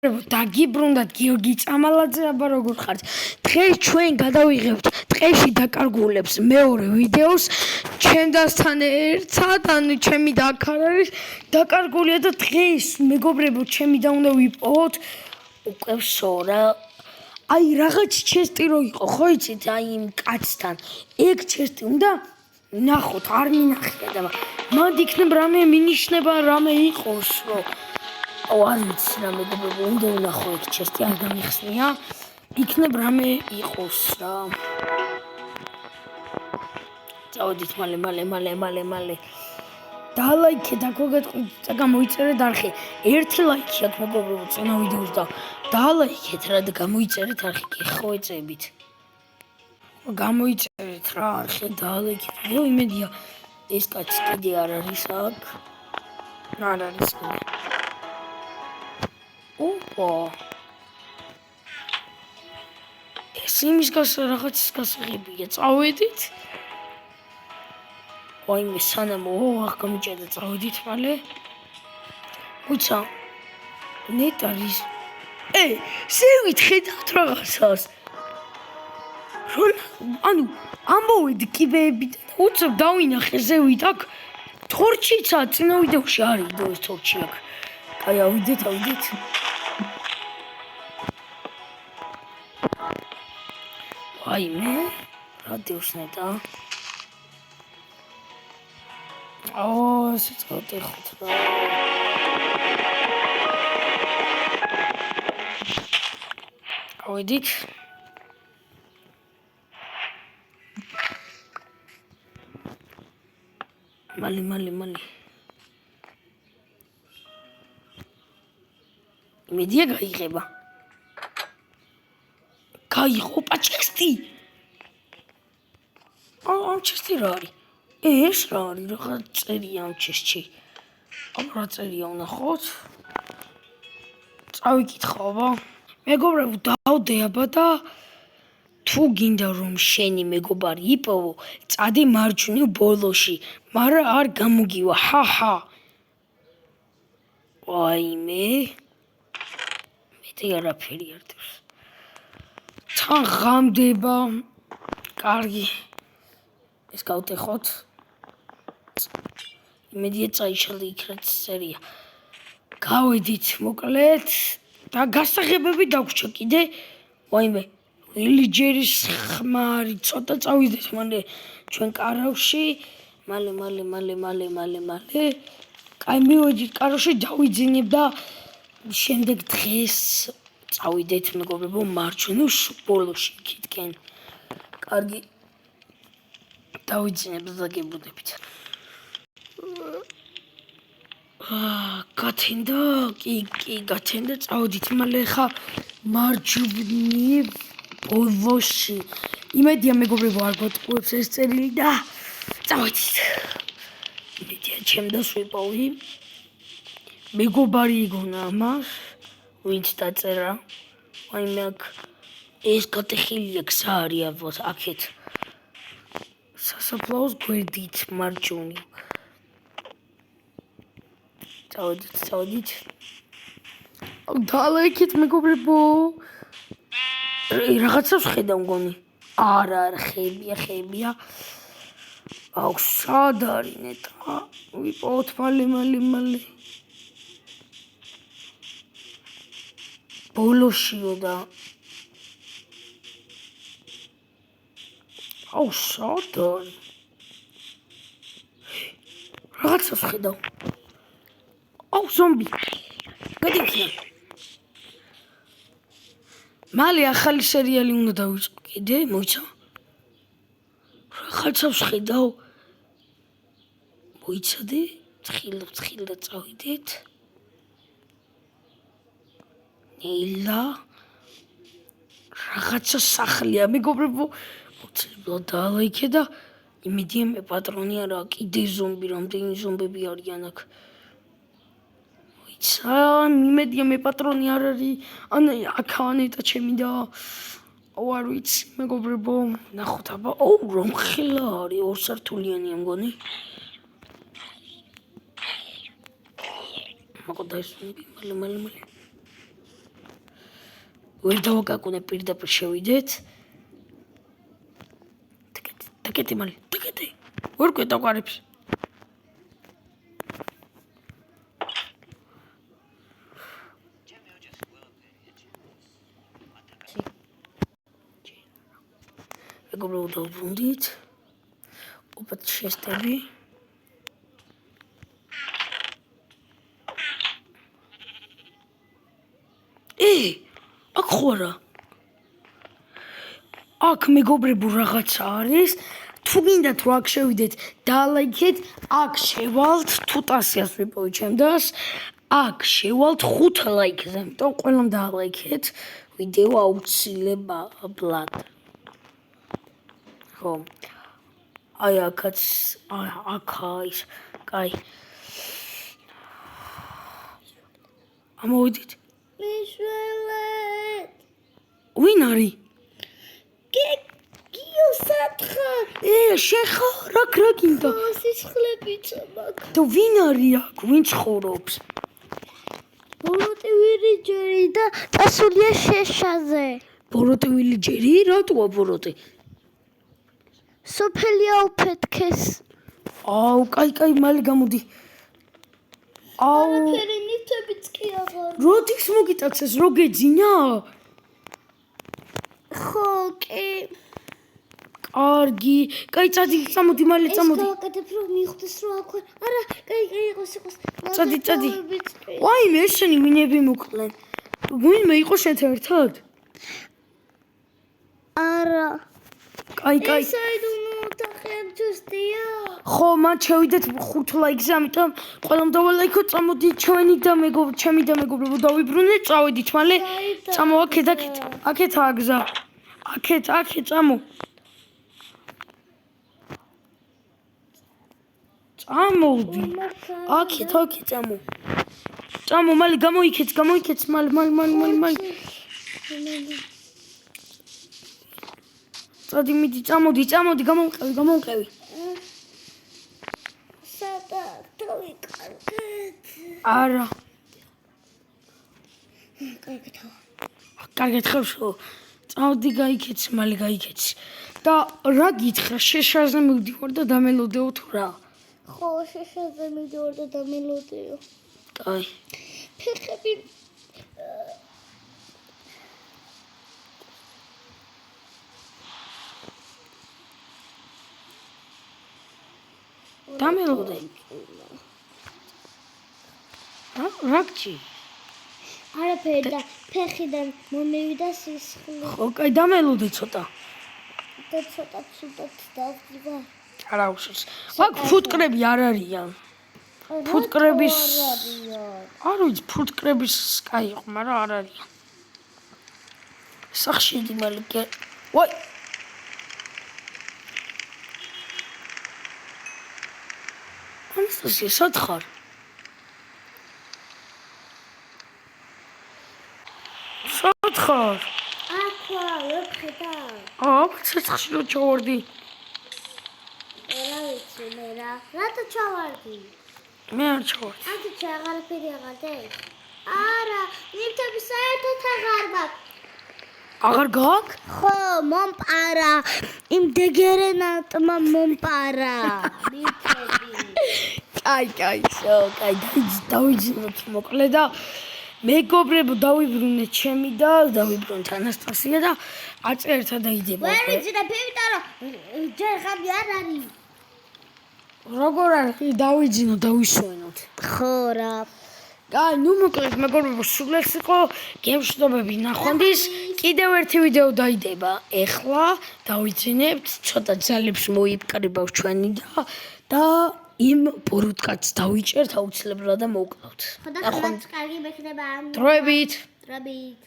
დაგიბრუნდათ გიორგი წამალაძე აბა როგორ ხართ დღეს ჩვენ გადავიღებთ ტყეში დაკარგულებს მეორე ვიდეოს ჩემთან ერთად ანუ ჩემი და აქ არ არის დაკარგულია და დღეს მეგობრებო ჩემი და უნდა ვიპოვოთ უკვე სორა აი რაღაც ჩესტი რო იყო ხო იცით აი იმ კაცთან ეგ ჩესტი უნდა ნახოთ არ მინახია და მანდ იქნებ რამე მინიშნება რამე იყოს რო არ ვიცი რა მეგობრებო უნდა ვნახო ეგ ჩესტი არ გამიხსნია იქნებ რამე იყოს რა წავედით მალე დალაიქეთ აქ გეტყვით და გამოიწერეთ არხი ერთი ლაიქი აქვს მეგობრებო წინა ვიდეოს და დალაიქეთ რა და გამოიწერეთ არხი კი ხო ეწებით გამოიწერეთ რა არხი დალაიქეთ მე იმედია ეს კაცი კიდე არ არის აქ არ არის ოპა ეს იმის რაღაცის გასაღებია წავედით ვაიმე სანამ აღ გამიჭედა წავედით მალე უცა ნეტ არის სევით ხედავთ რაღაცას ანუ ამოვედი კიბეები და უცებ დავინახე ზევით აქ თორჩიცა წინა ვიდეოში არის და ეს თორჩი აქ აი ავიდეთ ვაიმე რადიოს ნეტა ესეც გავტეხოთ რა ავედით მალე იმედია გაიღება გაიღო ჩესტი ამ ჩესტი რა არის ეს რა არის რაღაც წერია ამ ჩესტში რა წერია ვნახოთ წავიკითხავ მეგობრებო დავდე აბა და თუ გინდა რომ შენი მეგობარი იპოვო წადი მარჯვნივ ბოლოში მაგრამ არ გამოგივა ჰაჰა ვაიმე მეტი არაფერი არ დევს თან ღამდება კარგი ეს გავტეხოთ იმედია წაიშალე იქ რაც წერია გავედით მოკლედ და გასაღებები დაგვჭა კიდე ვაიმე ვილიჯერის ხმარი ცოტა წავიდეთ მალე ჩვენ კარავში მალე კაი მივედით კარავში დავიძინებ და შემდეგ დღეს წავიდეთ მეგობრებო მარჯვნივ ბოლოში იქითკენ კარგი დავიძინებ და გებრუნდებით გათენდა კი გათენდა წავედით მალე ხა მარჯვნივ ბოლოში იმედია მეგობრებო არ გატყუებს ეს წერილი და წავედით იმედია ჩემდას ვიპოვი მეგობარი იგონა ამას ვინც დაწერა ვაიმე აქ ეს გატეხილია გზა არის ალბათ აქეთ სასაფლაოს გვერდით მარჯვნივ წავედით დალაიქეთ მეგობრებო რაღაცას ხედავ მგონი არა ხეებია აუ სად არის ნეტა ვიპოვოთ მალე ბოლოშიო და აუ სად არის რაღაცას ხედავ აუ ზომბი გადიქნა მალე ახალი სერიალი უნდა დავიწყო კიდე მოიცა რაღაცას ხედავ მოიცადე ცხილ და წავიდეთ ნეილა რაღაცა სახლია მეგობრებო მოცილებლად დალაიქე და იმედია მე პატრონი არა კიდე ზომბი რამდენი ზომბები არიან აქ იმედია მე პატრონი არ არის აქანეტა ჩემი და არ ვიცი მეგობრებო ნახოთ აბა რომ ხელა არის ორსართულიანია მგონი მაგოდა ეს მალე ვერ დავაკაკუნე პირდაპირ შევიდეთ. დაკეთე მალე, დაკეთე. ვერ კვეთავყარებს. მეგობრებო დავბრუნდით. ოპად შეესტები. აქ ხო არა. აქ მეგობრებო რაღაცა არის. თუ გინდათ რომ აქ შევიდეთ, დალაიქეთ, აქ შევალთ 500-ას ვიპოვე ჩემდას. აქ შევალთ 5 ლაიქზე, იმიტომ ყველამ დაალაიქეთ ვიდეო აუცილებლად. ხო. აი აქაც ის, კაი. ამოვიდით. მიშველეთ. ვინ არის? გიო სათხარ. შენ ხარ? რა გინდა? სისხლებით მაქვს. და ვინ არის აქ? ვინ ცხოვრობს? ბოროტივილი ჯერი და წასულია შეშაზე. ბოროტივილი ჯერი? რატოა ბოროტი? სოფელია უფეთქეს. აუ, კაი, მალე გამოდი. აუ, არაფერი ნივთებიც კი აღარ. როდის მოგიტაცეს, რო გეძინა? ხო, კი. კარგი, კაი, წამოდი, მალე წამოდი. ეს გავაკეთებ რომ მიხვდეს რომ აქვე. არა, კაი, იყოს. წადი. ვაიმე, ესენი ვინები მოკლენ? ვინმე იყო შენთან ერთად? არა. კაი. საიდუმლო ოთახიან ჯუსტია. ხო, მან შევიდეთ 5 ლაიქზე, ამიტომ ყველამ დავალაიქო, წამოდი ჩვენი და ჩემი და მეგობრებო დავიბრუნეთ, წავედით მალე. წამო აქეთაა გზა. აქეთ, წამო. წამოდი. აქეთ, წამო. წამო, მალე გამოიქეც, მალე. წადი, მიდი, წამოდი, გამოვყევი. სადა დავიკარგეთ. არა. კარგეთავ. კარგეთ ხევშო. წავდი გაიქეც, მალე გაიქეც. და რა გითხრა, შეშაზე მივდივარ და დამელოდეო თუ რა? ხო, შეშაზე მივდივარ და დამელოდეო. კაი. ფეხები დამელოდე. რა გჭი? არაფერი და ფეხიდან მომივიდა სისხლი. ხო, კაი, დამელოდე ცოტა. და ცოტა ცუდად დავდივარ. არა უშავს. აქ ფუტკრები არ არიან. ფუტკრების არ ვიცი, ფუტკრების კაი იყო, მაგრამ არ არიან. სახშიდი მალე გე. ვაი. ანასტასია, სად ხარ? სად ხარ? აქვე, ვეფხედა. ცეცხლში რო ჩავარდი. რა ვიცი მე რა. რატო ჩავარდი? მე არ ჩავარდი. ანთი აღარაფერი აღარ დაი. არა, ნივთები საერთოდ აღარ მაქვს. აღარ გაქვს? ხო, მომპარა. იმ დეგერენატმა მომპარა. ნივთები. კაი, დავიძინოთ მოკლე და მეგობრებო დავიბრუნეთ ჩემი და დავიბრუნეთ ანასტასია და აწერთა დაიდება. ვერ ვიძინებ, იმიტომ რომ ჯერ ხამი არ არის. როგორ არის? დავიძინოთ, დავისვენოთ. ხო რა. კაი, ნუ მოკლედ მეგობრებო, სულ ეს იყო გემშვიდობები ნახვამდის. კიდევ ერთი ვიდეო დაიდება. ეხლა დავიძინებთ, ცოტა ძალებს მოიპკრიბავს ჩვენი და იმ ბოროტკაცს დავიჭერთ აუცილებლად და მოვკლავთ. ხოდა ხმაც კარგი მექნება. დროებით. დროებით.